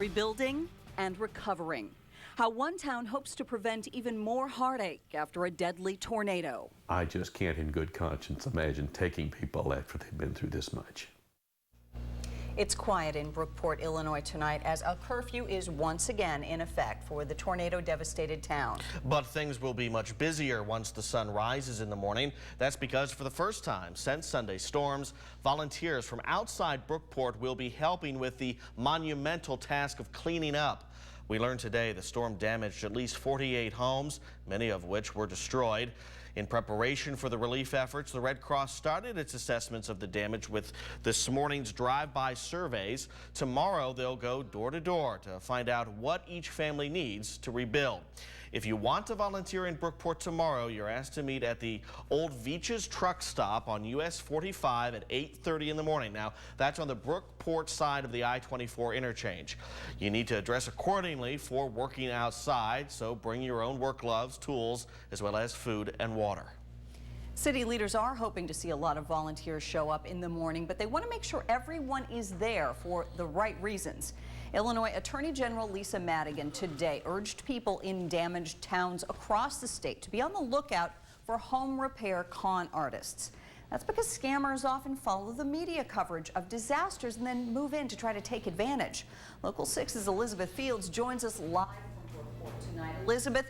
Rebuilding and recovering. How one town hopes to prevent even more heartache after a deadly tornado. I just can't in good conscience imagine taking people after they've been through this much. It's quiet in Brookport, Illinois tonight as a curfew is once again in effect for the tornado-devastated town. But things will be much busier once the sun rises in the morning. That's because for the first time since Sunday's storms, volunteers from outside Brookport will be helping with the monumental task of cleaning up. We learned today the storm damaged at least 48 homes, many of which were destroyed. In preparation for the relief efforts, the Red Cross started its assessments of the damage with this morning's drive-by surveys. Tomorrow, they'll go door to door to find out what each family needs to rebuild. If you want to volunteer in Brookport tomorrow, you're asked to meet at the old Wpsd truck stop on US 45 at 8:30 in the morning. Now, that's on the Brookport side of the I-24 interchange. You need to dress accordingly for working outside, so bring your own work gloves, tools, as well as food and water. City leaders are hoping to see a lot of volunteers show up in the morning, but they want to make sure everyone is there for the right reasons. Illinois Attorney General Lisa Madigan today urged people in damaged towns across the state to be on the lookout for home repair con artists. That's because scammers often follow the media coverage of disasters and then move in to try to take advantage. Local 6's Elizabeth Fields joins us live from Brookport tonight. Elizabeth,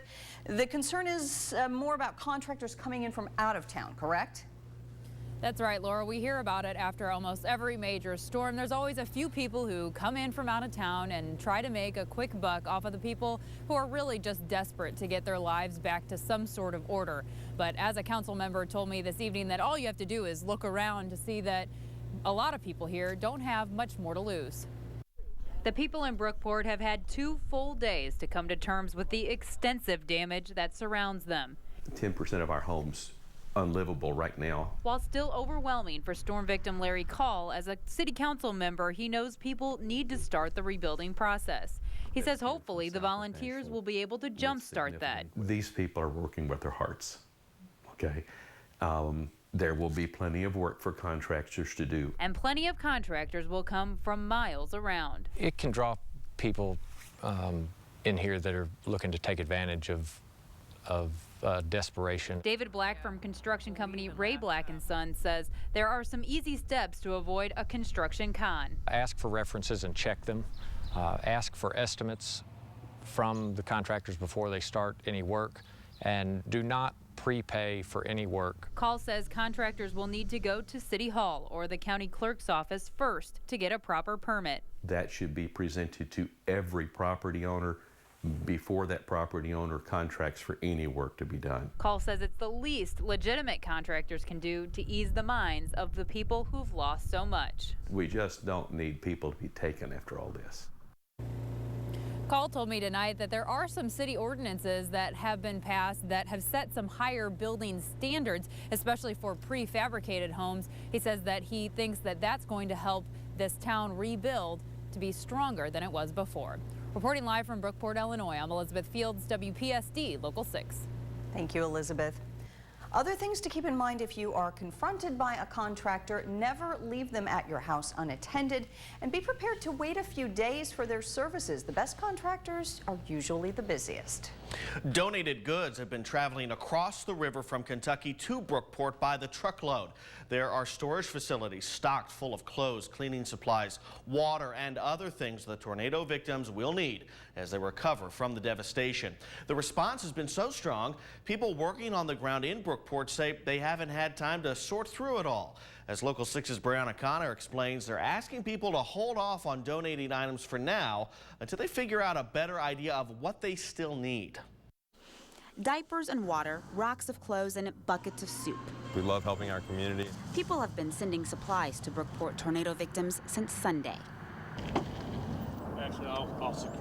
the concern is more about contractors coming in from out of town, correct? That's right, Laura. We hear about it after almost every major storm. There's always a few people who come in from out of town and try to make a quick buck off of the people who are really just desperate to get their lives back to some sort of order. But as a council member told me this evening that all you have to do is look around to see that a lot of people here don't have much more to lose. The people in Brookport have had 2 full days to come to terms with the extensive damage that surrounds them. 10% of our homes unlivable right now. While still overwhelming for storm victim Larry Call, as a city council member, he knows people need to start the rebuilding process. He says hopefully the volunteers will be able to jumpstart that. These people are working with their hearts, okay? There will be plenty of work for contractors to do. And plenty of contractors will come from miles around. It can draw people in here that are looking to take advantage of desperation. David Black from construction company Ray Black & Son says there are some easy steps to avoid a construction con. Ask for references and check them. Ask for estimates from the contractors before they start any work, and do not prepay for any work. Call says contractors will need to go to City Hall or the county clerk's office first to get a proper permit. That should be presented to every property owner before that property owner contracts for any work to be done. Call says it's the least legitimate contractors can do to ease the minds of the people who've lost so much. We just don't need people to be taken after all this. Call told me tonight that there are some city ordinances that have been passed that have set some higher building standards, especially for prefabricated homes. He says that he thinks that that's going to help this town rebuild to be stronger than it was before. Reporting live from Brookport, Illinois, I'm Elizabeth Fields, WPSD, Local 6. Thank you, Elizabeth. Other things to keep in mind if you are confronted by a contractor: never leave them at your house unattended, and be prepared to wait a few days for their services. The best contractors are usually the busiest. Donated goods have been traveling across the river from Kentucky to Brookport by the truckload. There are storage facilities stocked full of clothes, cleaning supplies, water, and other things the tornado victims will need as they recover from the devastation. The response has been so strong, people working on the ground in Brookport say they haven't had time to sort through it all. As Local 6's Brianna Connor explains, they're asking people to hold off on donating items for now until they figure out a better idea of what they still need. Diapers and water, racks of clothes, and buckets of soup. We love helping our community. People have been sending supplies to Brookport tornado victims since Sunday. Actually, I'll secure.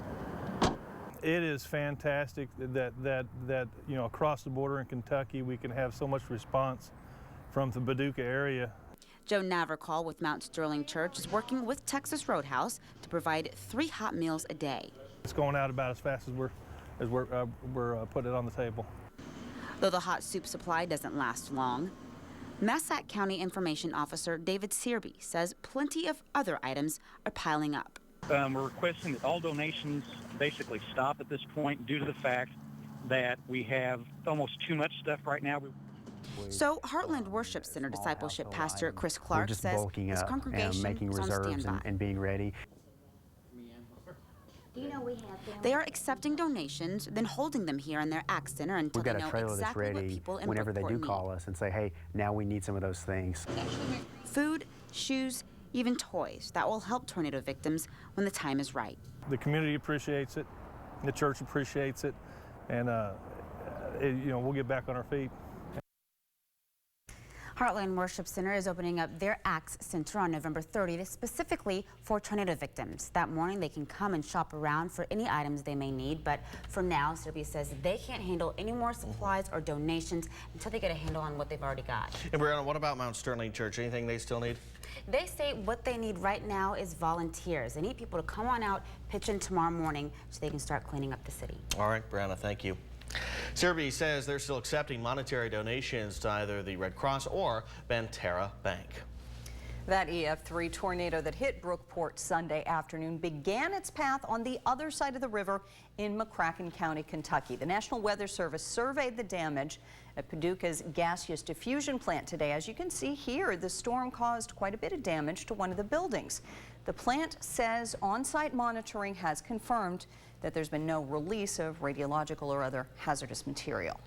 It is fantastic that you know, across the border in Kentucky we can have so much response from the Paducah area. Joe Navarcall with Mount Sterling Church is working with Texas Roadhouse to provide 3 hot meals a day. It's going out about as fast as we're putting it on the table. Though the hot soup supply doesn't last long, Massac County Information Officer David Searby says plenty of other items are piling up. We're requesting that all donations basically stop at this point due to the fact that we have almost too much stuff right now. So Heartland Worship Center discipleship pastor Chris We're Clark just says bulking his up congregation and making is on reserves standby. and being ready. They are accepting donations, then holding them here in their ACT Center until We've they got a know trailer that's exactly what ready people in whenever they Brookport do need. call us and say, hey, now we need some of those things. Food, shoes, even toys that will help tornado victims when the time is right. The community appreciates it, the church appreciates it, and we'll get back on our feet. Heartland Worship Center is opening up their ACT Center on November 30th specifically for tornado victims. That morning they can come and shop around for any items they may need, but for now Serbia says they can't handle any more supplies or donations until they get a handle on what they've already got. And Brianna, what about Mount Sterling Church? Anything they still need? They say what they need right now is volunteers. They need people to come on out, pitch in tomorrow morning so they can start cleaning up the city. All right, Brianna, thank you. Serbia says they're still accepting monetary donations to either the Red Cross or Banterra Bank. That EF3 tornado that hit Brookport Sunday afternoon began its path on the other side of the river in McCracken County, Kentucky. The National Weather Service surveyed the damage at Paducah's gaseous diffusion plant today. As you can see here, the storm caused quite a bit of damage to one of the buildings. The plant says on-site monitoring has confirmed that there's been no release of radiological or other hazardous material.